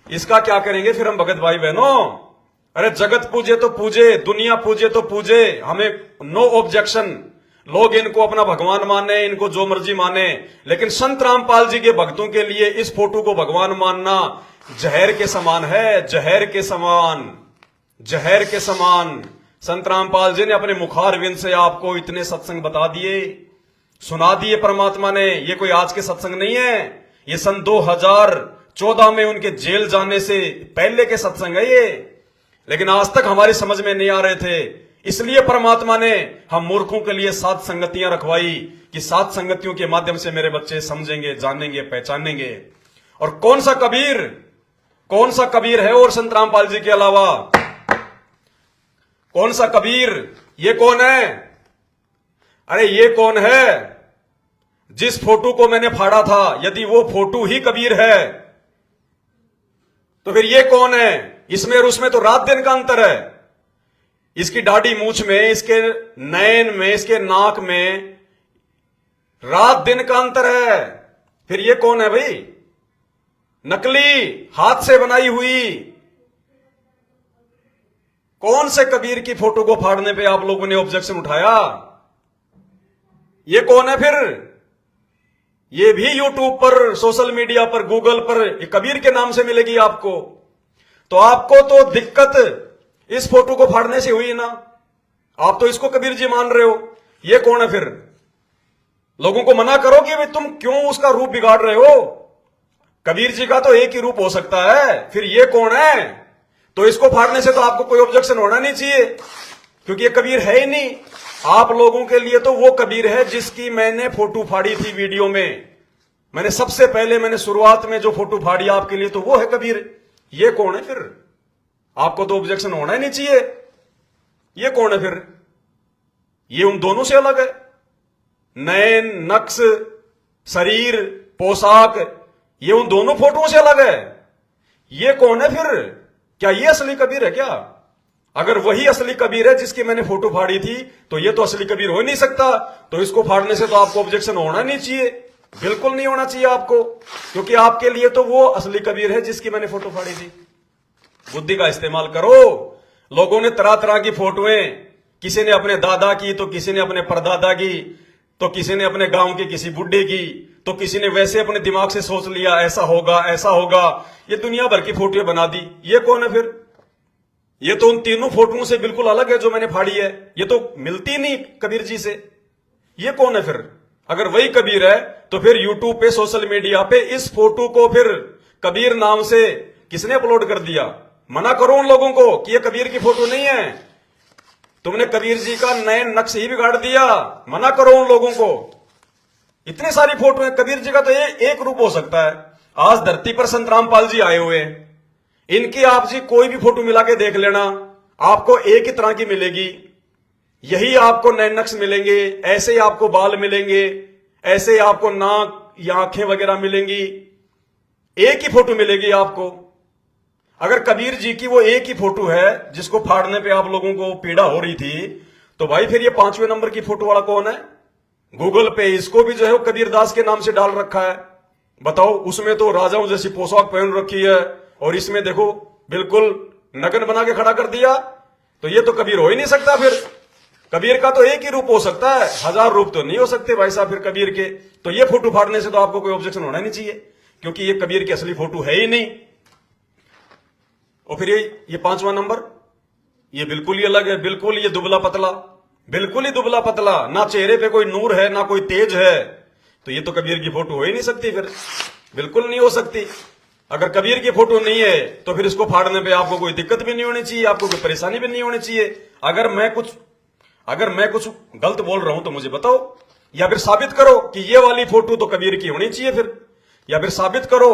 इसका क्या करेंगे फिर हम भगत भाई बहनों? अरे जगत पूजे तो पूजे, दुनिया पूजे तो पूजे, हमें नो ऑब्जेक्शन। लोग इनको अपना भगवान माने, इनको जो मर्जी माने, लेकिन संत रामपाल जी के भक्तों के लिए इस फोटो को भगवान मानना जहर के समान है, जहर के समान, जहर के समान। संत रामपाल जी ने अपने मुखारविंद से आपको इतने सत्संग बता दिए, सुना दिए परमात्मा ने। ये कोई आज के सत्संग नहीं है, ये सन 2014 में उनके जेल जाने से पहले के सत्संग है ये। लेकिन आज तक हमारी समझ में नहीं आ रहे थे, इसलिए परमात्मा ने हम मूर्खों के लिए 7 संगतियां रखवाई कि 7 संगतियों के माध्यम से मेरे बच्चे समझेंगे, जानेंगे, पहचानेंगे। और कौन सा कबीर, कौन सा कबीर है और संत रामपाल जी के अलावा? कौन सा कबीर? ये कौन है? अरे ये कौन है? जिस फोटो को मैंने फाड़ा था, यदि वो फोटो ही कबीर है तो फिर ये कौन है? इसमें और उसमें तो रात दिन का अंतर है। इसकी दाढ़ी मूछ में, इसके नयन में, इसके नाक में रात दिन का अंतर है। फिर ये कौन है भाई? नकली, हाथ से बनाई हुई। कौन से कबीर की फोटो को फाड़ने पे आप लोगों ने ऑब्जेक्शन उठाया? ये कौन है फिर? ये भी यूट्यूब पर, सोशल मीडिया पर, गूगल पर कबीर के नाम से मिलेगी आपको। तो आपको तो दिक्कत इस फोटो को फाड़ने से हुई ना, आप तो इसको कबीर जी मान रहे हो। ये कौन है फिर? लोगों को मना करो कि भाई तुम क्यों उसका रूप बिगाड़ रहे हो। कबीर जी का तो एक ही रूप हो सकता है, फिर ये कौन है? तो इसको फाड़ने से तो आपको कोई ऑब्जेक्शन होना नहीं चाहिए, क्योंकि ये कबीर है ही नहीं। आप लोगों के लिए तो वो कबीर है जिसकी मैंने फोटो फाड़ी थी वीडियो में। मैंने सबसे पहले, मैंने शुरुआत में जो फोटो फाड़ी आपके लिए, तो वो है कबीर। ये कौन है फिर? आपको तो ऑब्जेक्शन होना ही नहीं चाहिए। ये कौन है फिर? ये उन दोनों से अलग है। नयन, नक्श, शरीर, पोशाक, ये उन दोनों फोटोओं से अलग है। ये कौन है फिर? क्या ये असली कबीर है क्या? अगर वही असली कबीर है जिसकी मैंने फोटो फाड़ी थी, तो ये तो असली कबीर हो ही नहीं सकता। तो इसको फाड़ने से तो आपको ऑब्जेक्शन होना नहीं चाहिए, बिल्कुल नहीं होना चाहिए आपको, क्योंकि आपके लिए तो वो असली कबीर है जिसकी मैंने फोटो फाड़ी थी। बुद्धि का इस्तेमाल करो। लोगों ने तरह तरह की फोटोएं, किसी ने अपने दादा की, तो किसी ने अपने परदादा की, तो किसी ने अपने गांव के किसी बुड्ढे की, तो किसी ने वैसे अपने दिमाग से सोच लिया ऐसा होगा, ऐसा होगा। ये दुनिया भर की फोटोएं बना दी। ये कौन है फिर? ये तो उन तीनों फोटोओं से बिल्कुल अलग है जो मैंने फाड़ी है। ये तो मिलती नहीं कबीर जी से। ये कौन है फिर? अगर वही कबीर है तो फिर यूट्यूब पे, सोशल मीडिया पे इस फोटो को फिर कबीर नाम से किसने अपलोड कर दिया? मना करो उन लोगों को कि ये कबीर की फोटो नहीं है, तुमने कबीर जी का नयन नक्श ही बिगाड़ दिया। मना करो उन लोगों को। इतनी सारी फोटो है कबीर जी का, तो ये एक रूप हो सकता है। आज धरती पर संत रामपाल जी आए हुए हैं, इनकी आप जी कोई भी फोटो मिला के देख लेना, आपको एक ही तरह की मिलेगी। यही आपको नयन नक्श मिलेंगे, ऐसे ही आपको बाल मिलेंगे, ऐसे ही आपको नाक या आंखें वगैरह मिलेंगी। एक ही फोटो मिलेगी आपको। अगर कबीर जी की वो एक ही फोटो है जिसको फाड़ने पे आप लोगों को पीड़ा हो रही थी, तो भाई फिर ये 5वें नंबर की फोटो वाला कौन है? गूगल पे इसको भी जो है वो कबीर दास के नाम से डाल रखा है। बताओ, उसमें तो राजाओं जैसी पोशाक पहन रखी है, और इसमें देखो बिल्कुल नग्न बना के खड़ा कर दिया। तो ये तो कबीर हो ही नहीं सकता। फिर कबीर का तो एक ही रूप हो सकता है, 1000 रूप तो नहीं हो सकते भाई साहब फिर कबीर के। तो ये फोटो फाड़ने से तो आपको कोई ऑब्जेक्शन होना नहीं चाहिए, क्योंकि ये कबीर की असली फोटो है ही नहीं। और फिर ये 5वां नंबर, ये बिल्कुल ही अलग है। बिल्कुल ये दुबला पतला, बिल्कुल ही दुबला पतला, ना चेहरे पे कोई नूर है, ना कोई तेज है। तो ये तो कबीर की फोटो हो ही नहीं सकती फिर, बिल्कुल नहीं हो सकती। अगर कबीर की फोटो नहीं है तो फिर इसको फाड़ने पे आपको कोई दिक्कत भी नहीं होनी चाहिए, आपको कोई परेशानी भी नहीं होनी चाहिए। अगर मैं कुछ गलत बोल रहा हूं तो मुझे बताओ, या फिर साबित करो कि ये वाली फोटो तो कबीर की होनी चाहिए फिर, या फिर साबित करो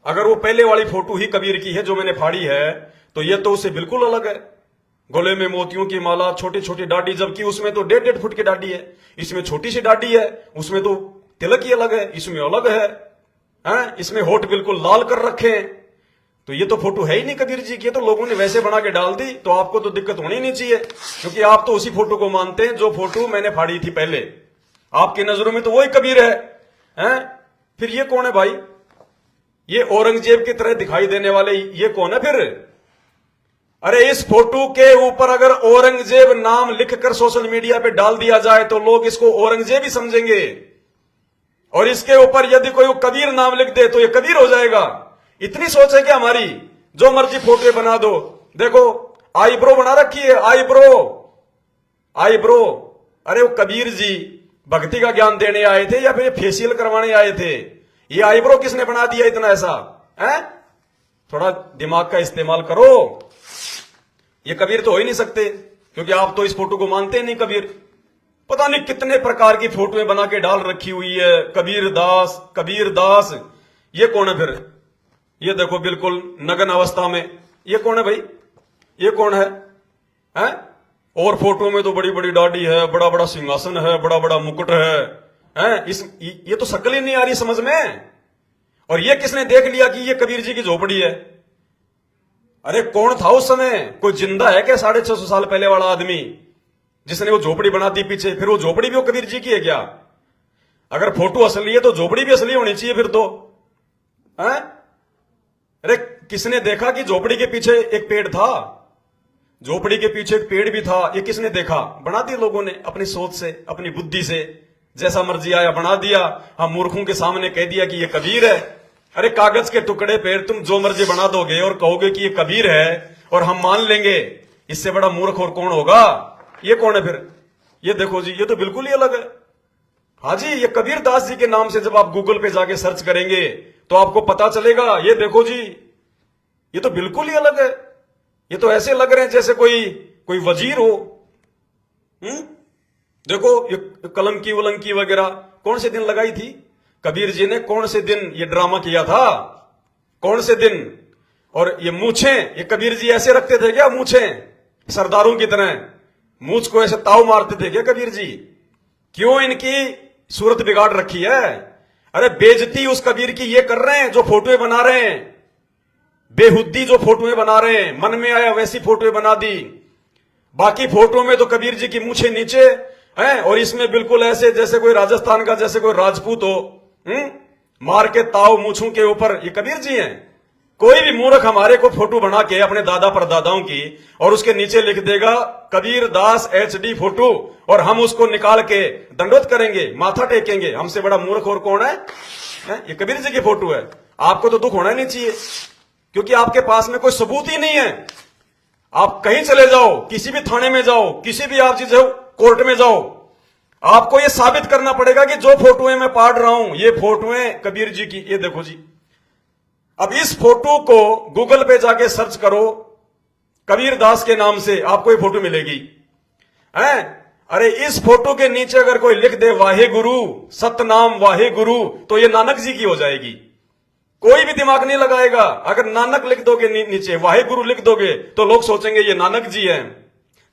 अगर वो पहले वाली फोटो ही कबीर की है जो मैंने फाड़ी है, तो ये तो उससे बिल्कुल अलग है। गले में मोतियों की माला, छोटी छोटी दाढ़ी, जबकि उसमें तो 1.5 फुट की दाढ़ी है, इसमें छोटी सी दाढ़ी है। उसमें तो तिलक ही अलग है, इसमें अलग है। इसमें होठ बिल्कुल लाल कर रखे हैं। तो ये तो फोटो है ही नहीं कबीर जी की, तो लोगों ने वैसे बना के डाल दी। तो आपको तो दिक्कत होनी नहीं चाहिए, क्योंकि आप तो उसी फोटो को मानते हैं जो फोटो मैंने फाड़ी थी पहले। आपकी नजरों में तो वही कबीर है। फिर ये कौन है भाई? ये औरंगजेब की तरह दिखाई देने वाले ये कौन है फिर? अरे इस फोटो के ऊपर अगर औरंगजेब नाम लिखकर सोशल मीडिया पे डाल दिया जाए तो लोग इसको औरंगजेब ही समझेंगे, और इसके ऊपर यदि कोई कबीर नाम लिख दे तो ये कबीर हो जाएगा। इतनी सोच है कि हमारी जो मर्जी फोटो बना दो। देखो आईब्रो बना रखी है, आईब्रो। अरे वो कबीर जी भक्ति का ज्ञान देने आए थे या फिर फेशियल करवाने आए थे? ये आईब्रो किसने बना दिया इतना ऐसा है? थोड़ा दिमाग का इस्तेमाल करो। ये कबीर तो हो ही नहीं सकते, क्योंकि आप तो इस फोटो को मानते नहीं कबीर। पता नहीं कितने प्रकार की फोटोएं बना के डाल रखी हुई है, कबीर दास। ये कौन है फिर? ये देखो बिल्कुल नग्न अवस्था में, ये कौन है भाई? ये कौन है? हैं? और फोटो में तो बड़ी बड़ी दाढ़ी है, बड़ा बड़ा सिंहासन है, बड़ा बड़ा मुकुट है, हैं? ये तो शक्ल ही नहीं आ रही समझ में। और ये किसने देख लिया कि ये कबीर जी की झोपड़ी है? अरे कौन था उस समय? कोई जिंदा है क्या 650 साल पहले वाला आदमी जिसने वो झोपड़ी बना दी पीछे? फिर वो झोपड़ी भी वो कबीर जी की है क्या? अगर फोटो असली है तो झोपड़ी भी असली होनी चाहिए फिर तो, हैं? अरे किसने देखा कि झोपड़ी के पीछे एक पेड़ था? झोपड़ी के पीछे एक पेड़ भी था, ये किसने देखा? बना दी लोगों ने अपनी सोच से, अपनी बुद्धि से, जैसा मर्जी आया बना दिया। हम मूर्खों के सामने कह दिया कि ये कबीर है। अरे कागज के टुकड़े पे तुम जो मर्जी बना दोगे और कहोगे कि ये कबीर है और हम मान लेंगे। इससे बड़ा मूर्ख और कौन होगा? ये कौन है फिर? ये देखो जी, ये तो बिल्कुल ही अलग है। हाँ जी, ये कबीर दास जी के नाम से जब आप गूगल पे जाके सर्च करेंगे तो आपको पता चलेगा। ये देखो जी, ये तो बिल्कुल ही अलग है। ये तो ऐसे लग रहे हैं जैसे कोई वजीर हो। देखो ये कलम की उलंकी वगैरह कौन से दिन लगाई थी कबीर जी ने? कौन से दिन ये ड्रामा किया था? कौन से दिन? और ये मूछें, ये कबीर जी ऐसे रखते थे क्या मूछें? सरदारों की तरह मूछ को ऐसे ताव मारते थे क्या कबीर जी? क्यों इनकी सूरत बिगाड़ रखी है? अरे बेइज्जती उस कबीर की ये कर रहे हैं जो फोटोएं बना रहे हैं, बेहुद्दी जो फोटोएं बना रहे हैं, मन में आया वैसी फोटोएं बना दी। बाकी फोटो में तो कबीर जी की मूछें नीचे हैं और इसमें बिल्कुल ऐसे जैसे कोई राजस्थान का जैसे कोई राजपूत हो, मार के ताव मूछों के ऊपर। ये कबीर जी हैं। कोई भी मूर्ख हमारे को फोटो बना के अपने दादा परदादाओं की और उसके नीचे लिख देगा कबीर दास HD फोटो, और हम उसको निकाल के दंडोत करेंगे, माथा टेकेंगे। हमसे बड़ा मूर्ख और कौन है? ये कबीर जी की फोटो है। आपको तो दुख होना नहीं चाहिए, क्योंकि आपके पास में कोई सबूत ही नहीं है। आप कहीं चले जाओ, किसी भी थाने में जाओ, किसी भी आप चीज कोर्ट में जाओ, आपको यह साबित करना पड़ेगा कि जो फोटोएं मैं पाड़ रहा हूं ये फोटोएं कबीर जी की। ये देखो जी, अब इस फोटो को गूगल पे जाके सर्च करो कबीर दास के नाम से, आपको ये फोटो मिलेगी। अरे इस फोटो के नीचे अगर कोई लिख दे वाहे गुरु, सतनाम वाहे गुरु, तो ये नानक जी की हो जाएगी। कोई भी दिमाग नहीं लगाएगा। अगर नानक लिख दोगे नीचे, वाहे गुरु लिख दोगे तो लोग सोचेंगे ये नानक जी हैं।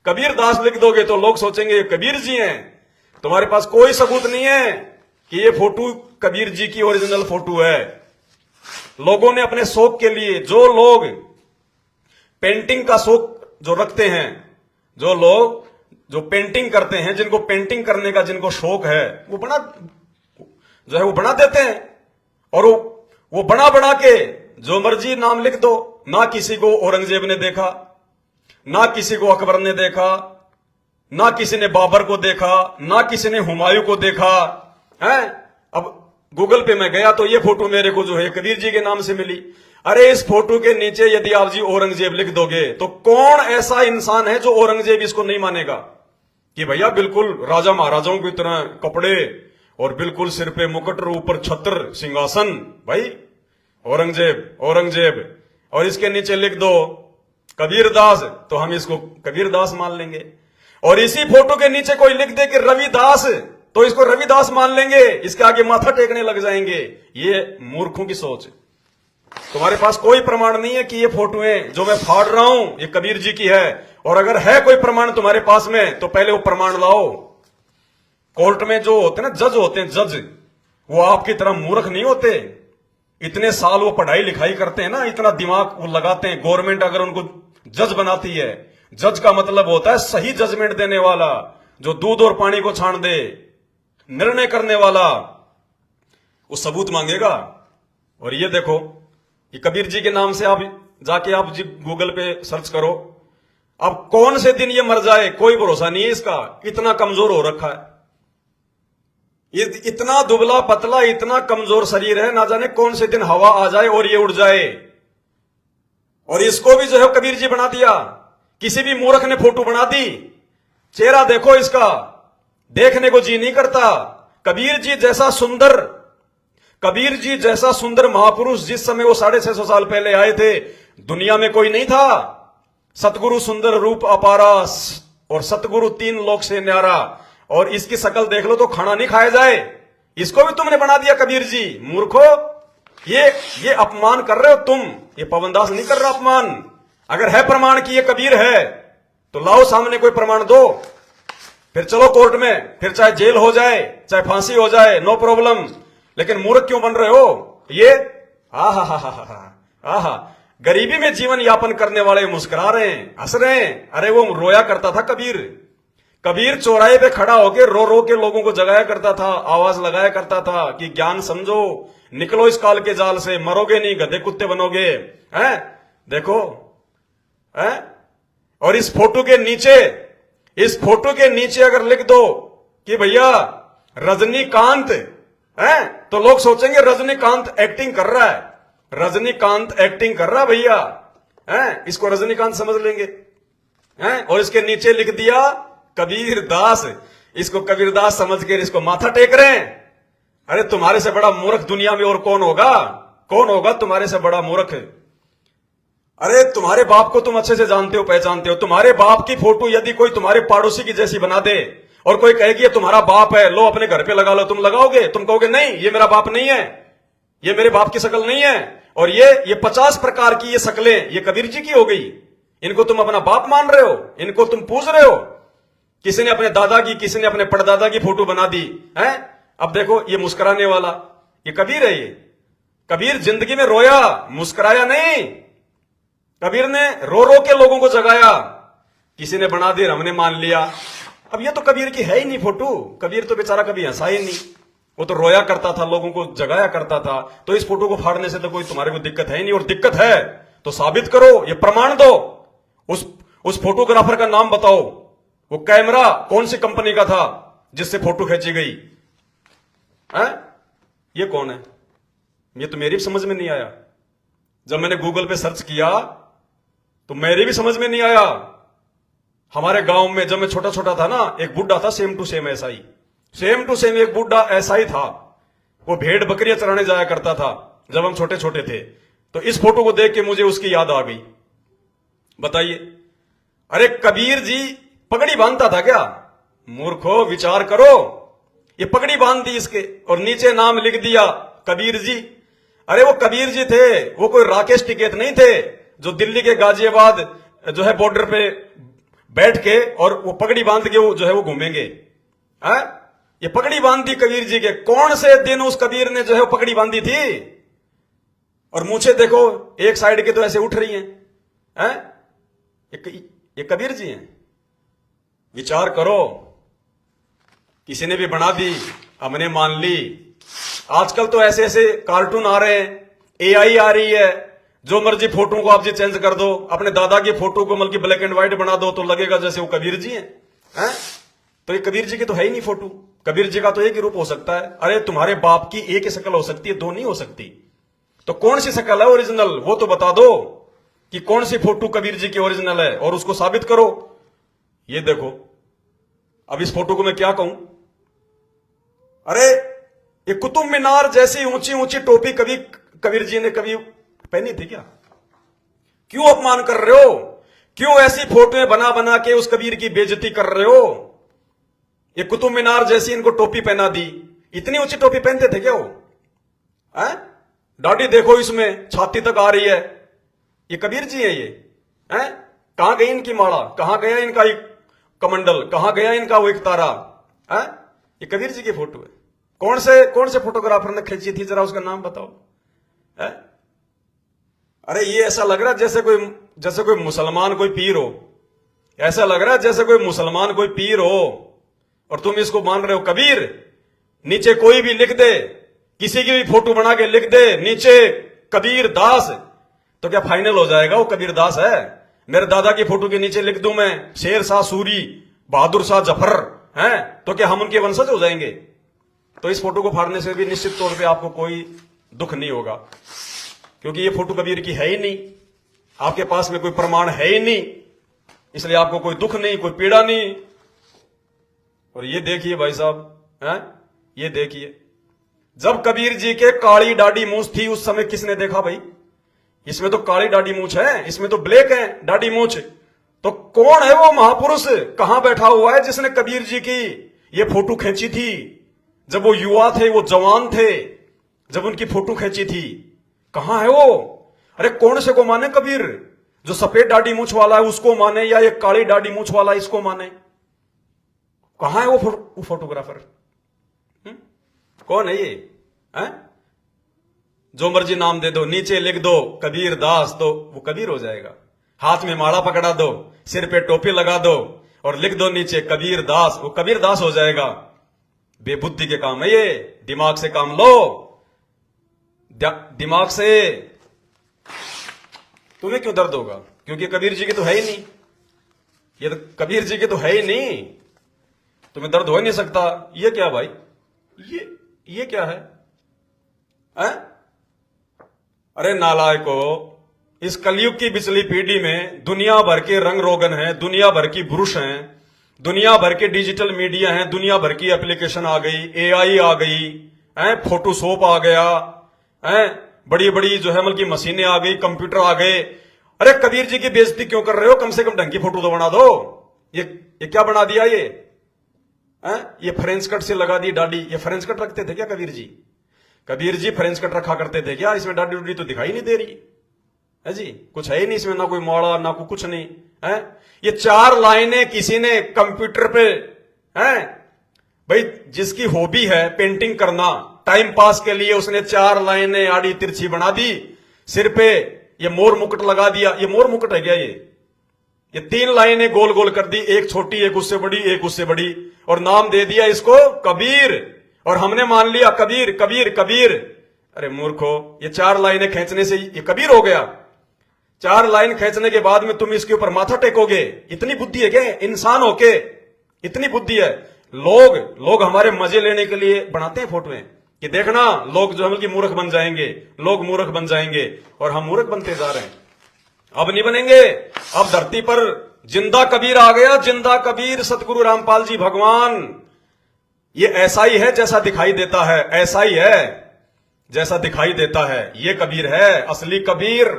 कबीर दास लिख दोगे तो लोग सोचेंगे ये कबीर जी हैं। तुम्हारे पास कोई सबूत नहीं है कि ये फोटो कबीर जी की ओरिजिनल फोटो है। लोगों ने अपने शौक के लिए, जो लोग पेंटिंग का शौक जो रखते हैं, जो लोग जो पेंटिंग करते हैं, जिनको पेंटिंग करने का जिनको शौक है, वो बना देते हैं। और वो बना के जो मर्जी नाम लिख दो। ना किसी को औरंगजेब ने देखा, ना किसी को अकबर ने देखा, ना किसी ने बाबर को देखा, ना किसी ने हुमायूं को देखा है। अब गूगल पे मैं गया तो ये फोटो मेरे को जो है कबीर जी के नाम से मिली। अरे इस फोटो के नीचे यदि आप जी औरंगजेब लिख दोगे तो कौन ऐसा इंसान है जो औरंगजेब इसको नहीं मानेगा कि भैया बिल्कुल राजा महाराजाओं की तरह कपड़े और बिल्कुल सिर पे मुकुट, ऊपर छत्र, सिंहासन, भाई औरंगजेब। और इसके नीचे लिख दो कबीर दास, तो हम इसको कबीर दास मान लेंगे। और इसी फोटो के नीचे कोई लिख दे कि रविदास, तो इसको रविदास मान लेंगे। इसके आगे माथा टेकने लग जाएंगे। ये मूर्खों की सोच। तुम्हारे पास कोई प्रमाण नहीं है कि ये फोटोएं जो मैं फाड़ रहा हूं ये कबीर जी की है। और अगर है कोई प्रमाण तुम्हारे पास में तो पहले वो प्रमाण लाओ। कोर्ट में जो होते हैं ना जज होते हैं, जज, वो आपकी तरह मूर्ख नहीं होते। इतने साल वो पढ़ाई लिखाई करते हैं ना, इतना दिमाग वो लगाते हैं। गवर्नमेंट अगर उनको जज बनाती है, जज का मतलब होता है सही जजमेंट देने वाला, जो दूध और पानी को छान दे, निर्णय करने वाला। वो सबूत मांगेगा। और ये देखो ये कबीर जी के नाम से आप जाके आप जी गूगल पे सर्च करो। अब कौन से दिन ये मर जाए कोई भरोसा नहीं है इसका, इतना कमजोर हो रखा है, ये इतना दुबला पतला, इतना कमजोर शरीर है, ना जाने कौन से दिन हवा आ जाए और ये उड़ जाए। और इसको भी जो है कबीर जी बना दिया, किसी भी मूर्ख ने फोटो बना दी। चेहरा देखो इसका, देखने को जी नहीं करता। कबीर जी जैसा सुंदर महापुरुष जिस समय वो 650 साल पहले आए थे, दुनिया में कोई नहीं था। सतगुरु सुंदर रूप अपारा और सतगुरु 3 लोक से न्यारा। और इसकी शकल देख लो तो खाना नहीं खाया जाए, इसको भी तुमने बना दिया कबीर जी। मूर्खो, ये अपमान कर रहे हो तुम, ये पवनदास नहीं कर रहा अपमान। अगर है प्रमाण कि ये कबीर है तो लाओ सामने कोई प्रमाण दो, फिर चलो कोर्ट में, फिर चाहे जेल हो जाए चाहे फांसी हो जाए, नो प्रॉब्लम। लेकिन मूर्ख क्यों बन रहे हो? ये आहा गरीबी में जीवन यापन करने वाले मुस्कुरा रहे हैं, हंस रहे हैं। अरे वो रोया करता था कबीर चौराहे पे खड़ा होकर रो रो के लोगों को जगाया करता था, आवाज लगाया करता था कि ज्ञान समझो, निकलो इस काल के जाल से, मरोगे नहीं, गधे कुत्ते बनोगे। हैं देखो, हैं? और इस फोटो के नीचे अगर लिख दो कि भैया रजनीकांत है, तो लोग सोचेंगे रजनीकांत एक्टिंग कर रहा है, रजनीकांत एक्टिंग कर रहा है भैया, हैं? इसको रजनीकांत समझ लेंगे, हैं? और इसके नीचे लिख दिया कबीर दास, इसको कबीर दास समझ के इसको माथा टेक रहे हैं। अरे तुम्हारे से बड़ा मूर्ख दुनिया में और कौन होगा तुम्हारे से बड़ा मूर्ख? अरे तुम्हारे बाप को तुम अच्छे से जानते हो, पहचानते हो। तुम्हारे बाप की फोटो यदि कोई तुम्हारे पड़ोसी की जैसी बना दे और कोई कहेगी ये तुम्हारा बाप है, लो अपने घर पे लगा लो, तुम लगाओगे? तुम कहोगे नहीं, ये मेरा बाप नहीं है, ये मेरे बाप की शक्ल नहीं है। और ये 50 प्रकार की ये शक्लें ये कबीर जी की हो गई, इनको तुम अपना बाप मान रहे हो, इनको तुम पूज रहे हो। किसी ने अपने दादा की, किसी ने अपने परदादा की फोटो बना दी है। अब देखो ये मुस्कुराने वाला, ये कबीर है। ये कबीर जिंदगी में रोया, मुस्कुराया नहीं। कबीर ने रो रो के लोगों को जगाया। किसी ने बना दी, हमने मान लिया। अब ये तो कबीर की है ही नहीं फोटो। कबीर तो बेचारा कभी हंसा ही नहीं, वो तो रोया करता था, लोगों को जगाया करता था। तो इस फोटो को फाड़ने से तो कोई तुम्हारे को दिक्कत है ही नहीं। और दिक्कत है तो साबित करो, ये प्रमाण दो। उस फोटोग्राफर का नाम बताओ, वो कैमरा कौन सी कंपनी का था जिससे फोटो खींची गई है? ये कौन है? ये तो मेरी भी समझ में नहीं आया। जब मैंने गूगल पे सर्च किया तो मेरी भी समझ में नहीं आया। हमारे गांव में जब मैं छोटा छोटा था ना, एक बुढ़ा था सेम टू सेम ऐसा ही, सेम टू सेम एक बुढ़ा ऐसा ही था। वो भेड़ बकरियां चराने जाया करता था जब हम छोटे छोटे थे। तो इस फोटो को देख के मुझे उसकी याद आ गई। बताइए, अरे कबीर जी पगड़ी बांधता था क्या? मूर्खो, विचार करो। ये पगड़ी बांध दी इसके और नीचे नाम लिख दिया कबीर जी। अरे वो कबीर जी थे, वो कोई राकेश टिकैत नहीं थे जो दिल्ली के गाजियाबाद जो है बॉर्डर पे बैठ के और वो पगड़ी बांध के वो जो है वो घूमेंगे। ये पगड़ी बांध दी कबीर जी के। कौन से दिन उस कबीर ने जो है वो पगड़ी बांधी थी? और मूछे देखो एक साइड के तो ऐसे उठ रही हैं। ये कबीर जी हैं। विचार करो, किसी ने भी बना दी, हमने मान ली। आजकल तो ऐसे ऐसे कार्टून आ रहे हैं, एआई आ रही है, जो मर्जी फोटो को आप जी चेंज कर दो, अपने दादा की फोटो को बल्कि ब्लैक एंड व्हाइट बना दो तो लगेगा जैसे वो कबीर जी हैं। तो ये कबीर जी की तो है ही नहीं फोटो। कबीर जी का तो एक ही रूप हो सकता है। अरे तुम्हारे बाप की एक ही शक्ल हो सकती है, दो नहीं हो सकती। तो कौन सी शक्ल है ओरिजिनल, वो तो बता दो कि कौन सी फोटो कबीर जी की ओरिजिनल है और उसको साबित करो। ये देखो, अब इस फोटो को मैं क्या कहूं? अरे ये कुतुब मीनार जैसी ऊंची ऊंची टोपी कभी कबीर जी ने कभी पहनी थी क्या? क्यों अपमान कर रहे हो? क्यों ऐसी फोटोएं बना बना के उस कबीर की बेइज्जती कर रहे हो? ये कुतुब मीनार जैसी इनको टोपी पहना दी। इतनी ऊंची टोपी पहनते थे क्या वो? दाढ़ी देखो इसमें छाती तक आ रही है। ये कबीर जी है ये? कहां गई इनकी माला? कहां गया इनका एक कमंडल? कहां गया इनका वो एक तारा? ये कबीर जी की फोटो है। कौन से फोटोग्राफर ने खींची थी, जरा उसका नाम बताओ। अरे ये ऐसा लग रहा है जैसे कोई मुसलमान कोई पीर हो। ऐसा लग रहा है जैसे कोई मुसलमान कोई पीर हो और तुम इसको मान रहे हो कबीर। नीचे कोई भी लिख दे, किसी की भी फोटो बना के लिख दे, नीचे कबीर दास, तो क्या फाइनल हो जाएगा वो कबीर दास है? मेरे दादा की फोटो के नीचे लिख दूं मैं शेर शाह सूरी, बहादुर शाह जफर, हैं, तो क्या हम उनके वंशज हो जाएंगे? तो इस फोटो को फाड़ने से भी निश्चित तौर पे आपको कोई दुख नहीं होगा, क्योंकि ये फोटो कबीर की है ही नहीं, आपके पास में कोई प्रमाण है ही नहीं, इसलिए आपको कोई दुख नहीं, कोई पीड़ा नहीं। और ये देखिए भाई साहब, हैं, ये देखिए, जब कबीर जी के काली दाढ़ी मूछ थी उस समय किसने देखा भाई? इसमें तो काली दाढ़ी मूछ है, इसमें तो ब्लैक है दाढ़ी मूछ। तो कौन है वो महापुरुष, कहां बैठा हुआ है जिसने कबीर जी की ये फोटो खींची थी? जब वो युवा थे, वो जवान थे, जब उनकी फोटो खींची थी, कहां है वो? अरे कौन से को माने कबीर? जो सफेद दाढ़ी मूछ वाला है उसको माने, या ये काली दाढ़ी मूछ वाला इसको माने? कहां है वो फोटोग्राफर? कौन है ये? है? जो मर्जी नाम दे दो, नीचे लिख दो कबीर दास, तो वो कबीर हो जाएगा। हाथ में माला पकड़ा दो, सिर पे टोपी लगा दो और लिख दो नीचे कबीर दास, वो कबीर दास हो जाएगा। बेबुद्धि के काम है ये, दिमाग से काम लो, दिमाग से। तुम्हें क्यों दर्द होगा? क्योंकि कबीर जी के तो है ही नहीं, ये तो कबीर जी के तो है ही नहीं, तुम्हें दर्द हो ही नहीं सकता। ये क्या भाई, ये क्या है? अरे नालायको, इस कलयुग की पिछली पीढ़ी में दुनिया भर के रंग रोगन हैं, दुनिया भर की ब्रुश हैं, दुनिया भर के डिजिटल मीडिया हैं, दुनिया भर की एप्लीकेशन आ गई, एआई आ गई, फोटोशॉप आ गया, बड़ी बड़ी जो है मतलब की मशीनें आ गई, कंप्यूटर आ गए। अरे कबीर जी की बेइज्जती क्यों कर रहे हो? कम से कम ढंग की फोटो तो बना दो। ये क्या बना दिया ये फ्रेंच कट से लगा दी दाढ़ी। ये फ्रेंच कट रखते थे क्या कबीर जी? कबीर जी फ्रेंच कट रखा करते थे क्या? इसमें दाढ़ी उड़ी तो दिखाई नहीं दे रही है जी, कुछ है ही नहीं इसमें, ना कोई मोड़ा ना कोई कुछ नहीं है। ये 4 लाइनें किसी ने कंप्यूटर पे, हैं भाई, जिसकी हॉबी है पेंटिंग करना, टाइम पास के लिए उसने 4 लाइनें आड़ी तिरछी बना दी, सिर पे ये मोर मुकुट लगा दिया। ये मोर मुकुट है क्या? ये 3 लाइनें गोल गोल कर दी, एक छोटी, एक उससे बड़ी, एक उससे बड़ी, और नाम दे दिया इसको कबीर, और हमने मान लिया कबीर कबीर कबीर। अरे मूर्खो, ये 4 लाइनें खींचने से ये कबीर हो गया? 4 लाइन खींचने के बाद में तुम इसके ऊपर माथा टेकोगे? इतनी बुद्धि है क्या इंसान होके? इतनी बुद्धि है? लोग हमारे मजे लेने के लिए बनाते हैं फोटोएं कि देखना लोग जो है कि मूर्ख बन जाएंगे, लोग मूर्ख बन जाएंगे, और हम मूर्ख बनते जा रहे हैं। अब नहीं बनेंगे। अब धरती पर जिंदा कबीर आ गया, जिंदा कबीर सतगुरु रामपाल जी भगवान। ये ऐसा ही है जैसा दिखाई देता है, ऐसा ही है जैसा दिखाई देता है। ये कबीर है, असली कबीर।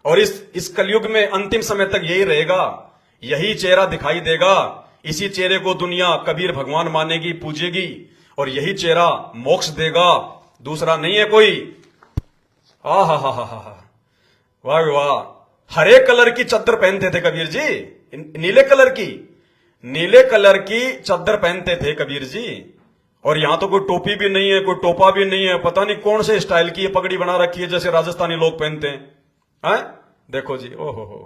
और इस कलयुग में अंतिम समय तक यही रहेगा, यही चेहरा दिखाई देगा। इसी चेहरे को दुनिया कबीर भगवान मानेगी, पूजेगी, और यही चेहरा मोक्ष देगा, दूसरा नहीं है कोई। हा हा हा हा हा, वाह वाह। हरे कलर की चद्दर पहनते थे कबीर जी, नीले कलर की चद्दर पहनते थे कबीर जी। और यहां तो कोई टोपी भी नहीं है, कोई टोपा भी नहीं है, पता नहीं कौन से स्टाइल की पगड़ी बना रखी है जैसे राजस्थानी लोग पहनते हैं। देखो जी, ओहो हो।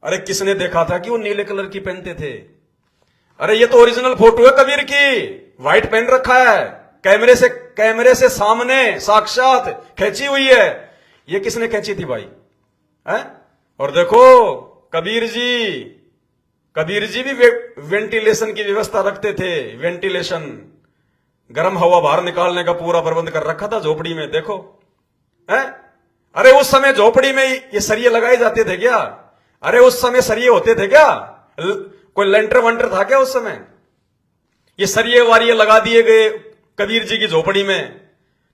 अरे किसने देखा था कि वो नीले कलर की पहनते थे? अरे ये तो ओरिजिनल फोटो है कबीर की, व्हाइट पहन रखा है, कैमरे से सामने साक्षात खींची हुई है। ये किसने खींची थी भाई? और देखो कबीर जी भी वेंटिलेशन की व्यवस्था रखते थे। वेंटिलेशन, गर्म हवा बाहर निकालने का पूरा प्रबंध कर रखा था झोपड़ी में। देखो अरे उस समय झोपड़ी में ये सरिये लगाए जाते थे क्या? अरे उस समय सरिये होते थे क्या? कोई लेंटर वंटर था क्या उस समय? ये सरिये वारिये लगा दिए गए कबीर जी की झोपड़ी में।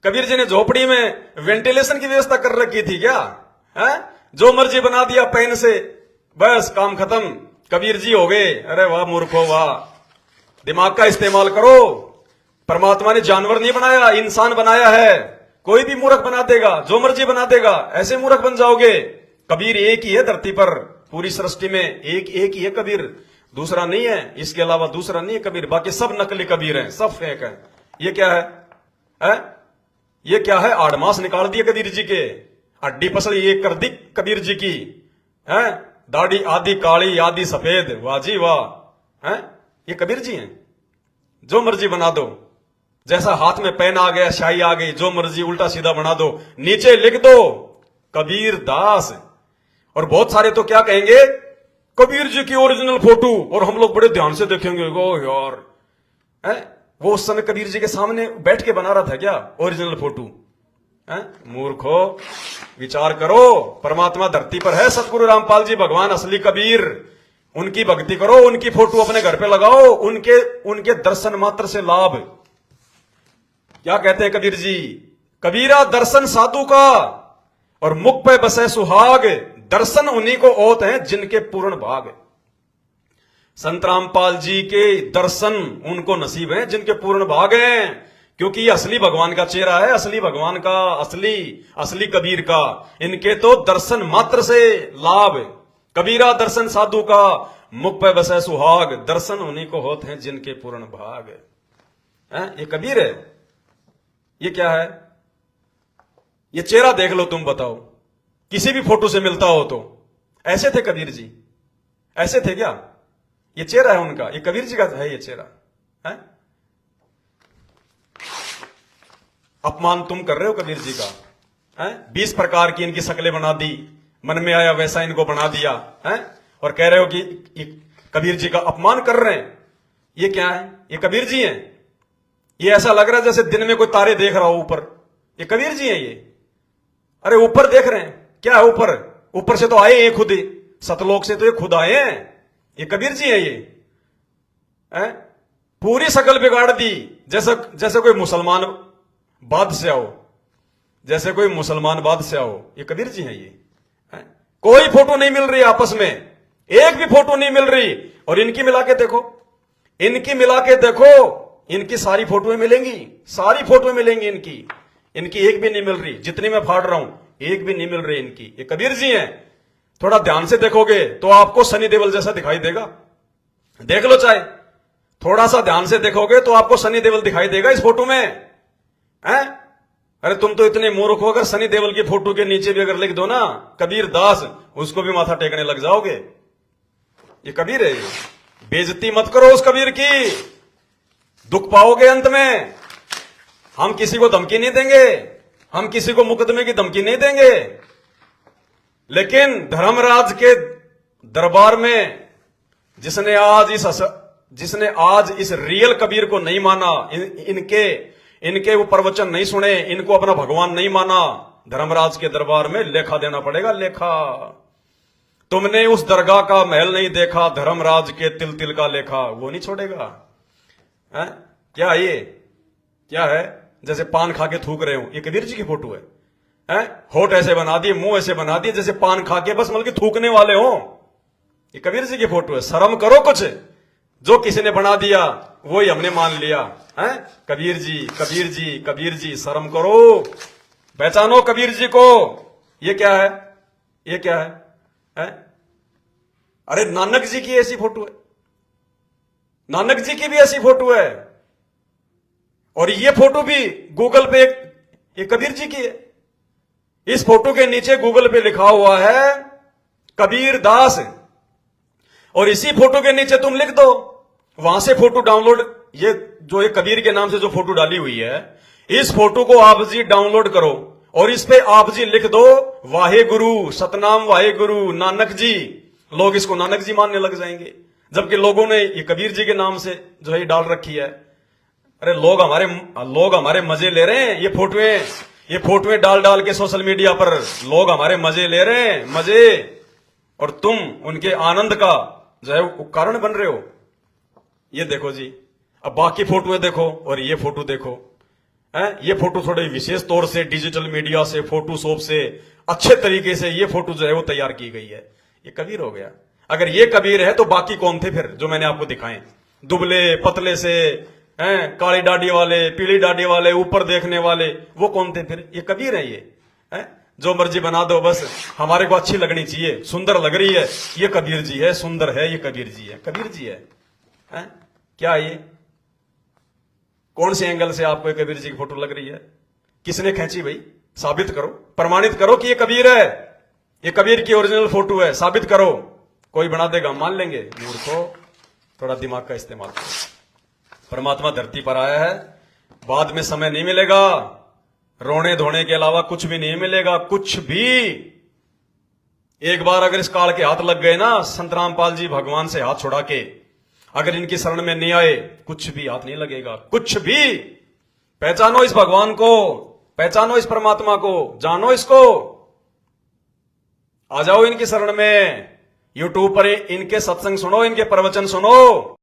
कबीर जी ने झोपड़ी में वेंटिलेशन की व्यवस्था कर रखी थी क्या? जो मर्जी बना दिया पेन से, बस काम खत्म, कबीर जी हो गए। अरे वाह मूर्खो वाह, दिमाग का इस्तेमाल करो। परमात्मा ने जानवर नहीं बनाया, इंसान बनाया है। कोई भी मूर्ख बना देगा, जो मर्जी बना देगा, ऐसे मूर्ख बन जाओगे। कबीर एक ही है धरती पर, पूरी सृष्टि में एक ही है कबीर, दूसरा नहीं है। इसके अलावा दूसरा नहीं है कबीर, बाकी सब नकली कबीर हैं, सब फेक हैं। ये क्या है? ये क्या है? आड़मास निकाल दिए कबीर जी के, हड्डी पसली ये कर दी कबीर जी की, दाढ़ी आधी काली आधी सफेद, वाह जी वाह। ये कबीर जी हैं, जो मर्जी बना दो, जैसा हाथ में पेन आ गया, स्याही आ गई, जो मर्जी उल्टा सीधा बना दो, नीचे लिख दो कबीर दास। और बहुत सारे तो क्या कहेंगे, कबीर जी की ओरिजिनल फोटो, और हम लोग बड़े ध्यान से देखेंगे, गो यार है वो उस समय कबीर जी के सामने बैठ के बना रहा था क्या ओरिजिनल फोटो? मूर्खो, विचार करो, परमात्मा धरती पर है, सतगुरु रामपाल जी भगवान असली कबीर, उनकी भक्ति करो, उनकी फोटो अपने घर पे लगाओ, उनके दर्शन मात्र से लाभ। क्या कहते हैं कबीर जी, कबीरा दर्शन साधु का और मुख पे बसे सुहाग, दर्शन उन्हीं को ओत हैं जिनके पूर्ण भाग। संत रामपाल जी के दर्शन उनको नसीब हैं जिनके पूर्ण भाग हैं, क्योंकि ये असली भगवान का चेहरा है, असली भगवान का, असली कबीर का। इनके तो दर्शन मात्र से लाभ। कबीरा दर्शन साधु का, मुख पे बसे सुहाग, दर्शन उन्हीं को होते हैं जिनके पूर्ण भाग। ये कबीर है, ये क्या है? ये चेहरा देख लो, तुम बताओ, किसी भी फोटो से मिलता हो तो ऐसे थे कबीर जी? ऐसे थे क्या? ये चेहरा है उनका, ये कबीर जी का है ये चेहरा है? अपमान तुम कर रहे हो कबीर जी का, है? 20 प्रकार की इनकी शक्लें बना दी, मन में आया वैसा इनको बना दिया, है? और कह रहे हो कि ये कबीर जी का अपमान कर रहे हैं। ये क्या है? ये कबीर जी हैं? ये ऐसा लग रहा है जैसे दिन में कोई तारे देख रहा हो ऊपर, ये कबीर जी हैं ये? अरे ऊपर देख रहे हैं, क्या है ऊपर? ऊपर से तो आए हैं खुद ही, सतलोक से तो ये खुद आए हैं, ये कबीर जी हैं ये, है? पूरी शकल बिगाड़ दी, जैसे कोई मुसलमान बादशाह हो, जैसे कोई मुसलमान बादशाह हो, ये कबीर जी हैं ये, है? कोई फोटो नहीं मिल रही आपस में, एक भी फोटो नहीं मिल रही। और इनकी मिला के देखो, इनकी मिला के देखो, इनकी सारी फोटोएं मिलेंगी, सारी फोटोएं मिलेंगी इनकी एक भी नहीं मिल रही। जितनी मैं फाड़ रहा हूं एक भी नहीं मिल रही इनकी। ये कबीर जी हैं। थोड़ा ध्यान से देखोगे तो आपको सनी देओल जैसा दिखाई देगा, देख लो चाहे, थोड़ा सा ध्यान से देखोगे तो आपको सनी देओल दिखाई देगा इस फोटो में, हैं? अरे तुम तो इतने मूर्ख हो, अगर सनी देओल की फोटो के नीचे भी अगर लिख दो ना कबीर दास, उसको भी माथा टेकने लग जाओगे। ये कबीर है, बेइज्जती मत करो उस कबीर की, दुख पाओगे अंत में। हम किसी को धमकी नहीं देंगे, हम किसी को मुकदमे की धमकी नहीं देंगे, लेकिन धर्मराज के दरबार में जिसने आज इस रियल कबीर को नहीं माना, इनके वो प्रवचन नहीं सुने, इनको अपना भगवान नहीं माना, धर्मराज के दरबार में लेखा देना पड़ेगा, लेखा। तुमने उस दरगाह का महल नहीं देखा, धर्मराज के तिल तिल का लेखा वो नहीं छोड़ेगा, है? क्या ये क्या है? जैसे पान खा के थूक रहे हो, ये कबीर जी की फोटो है, हैं? होठ ऐसे बना दिए, मुंह ऐसे बना दिए जैसे पान खा के बस मतलब थूकने वाले हो, ये कबीर जी की फोटो है। शर्म करो कुछ, जो किसी ने बना दिया वही हमने मान लिया, हैं? कबीर जी कबीर जी कबीर जी, शर्म करो, पहचानो कबीर जी को। ये क्या है? ये क्या है, हैं? अरे नानक जी की ऐसी फोटो है, नानक जी की भी ऐसी फोटो है, और ये फोटो भी गूगल पे ये कबीर जी की है। इस फोटो के नीचे गूगल पे लिखा हुआ है कबीर दास, और इसी फोटो के नीचे तुम लिख दो, वहां से फोटो डाउनलोड, ये जो एक कबीर के नाम से जो फोटो डाली हुई है, इस फोटो को आप जी डाउनलोड करो और इस पे आप जी लिख दो वाहे गुरु, सतनाम वाहे गुरु नानक जी। लोग इसको नानक जी मानने लग जाएंगे, जबकि लोगों ने ये कबीर जी के नाम से जो है डाल रखी है। अरे लोग हमारे मजे ले रहे हैं, ये फोटोएं डाल डाल के सोशल मीडिया पर लोग हमारे मजे ले रहे हैं, मजे, और तुम उनके आनंद का जो है कारण बन रहे हो। ये देखो जी, अब बाकी फोटोएं देखो और ये फोटो देखो, हैं? ये फोटो थोड़े विशेष तौर से डिजिटल मीडिया से, फोटोशॉप से अच्छे तरीके से ये फोटो जो है वो तैयार की गई है। ये कबीर हो गया। अगर ये कबीर है तो बाकी कौन थे फिर जो मैंने आपको दिखाए? दुबले पतले से, हैं? काली दाढ़ी वाले, पीली दाढ़ी वाले, ऊपर देखने वाले, वो कौन थे फिर? ये कबीर है ये, हैं? जो मर्जी बना दो, बस हमारे को अच्छी लगनी चाहिए, सुंदर लग रही है, ये कबीर जी है, सुंदर है, ये कबीर जी है, कबीर जी है, हैं? क्या ये कौन से एंगल से आपको कबीर जी की फोटो लग रही है? किसने खींची भाई? साबित करो, प्रमाणित करो कि ये कबीर है, ये कबीर की ओरिजिनल फोटो है, साबित करो। कोई बना देगा, मान लेंगे। मूर्खो, थोड़ा दिमाग का इस्तेमाल करो। परमात्मा धरती पर आया है, बाद में समय नहीं मिलेगा, रोने धोने के अलावा कुछ भी नहीं मिलेगा, कुछ भी। एक बार अगर इस काल के हाथ लग गए ना, संत रामपाल जी भगवान से हाथ छुड़ा के अगर इनकी शरण में नहीं आए, कुछ भी हाथ नहीं लगेगा, कुछ भी। पहचानो इस भगवान को, पहचानो इस परमात्मा को, जानो इसको, आ जाओ इनकी शरण में। यूट्यूब पर इनके सत्संग सुनो, इनके प्रवचन सुनो।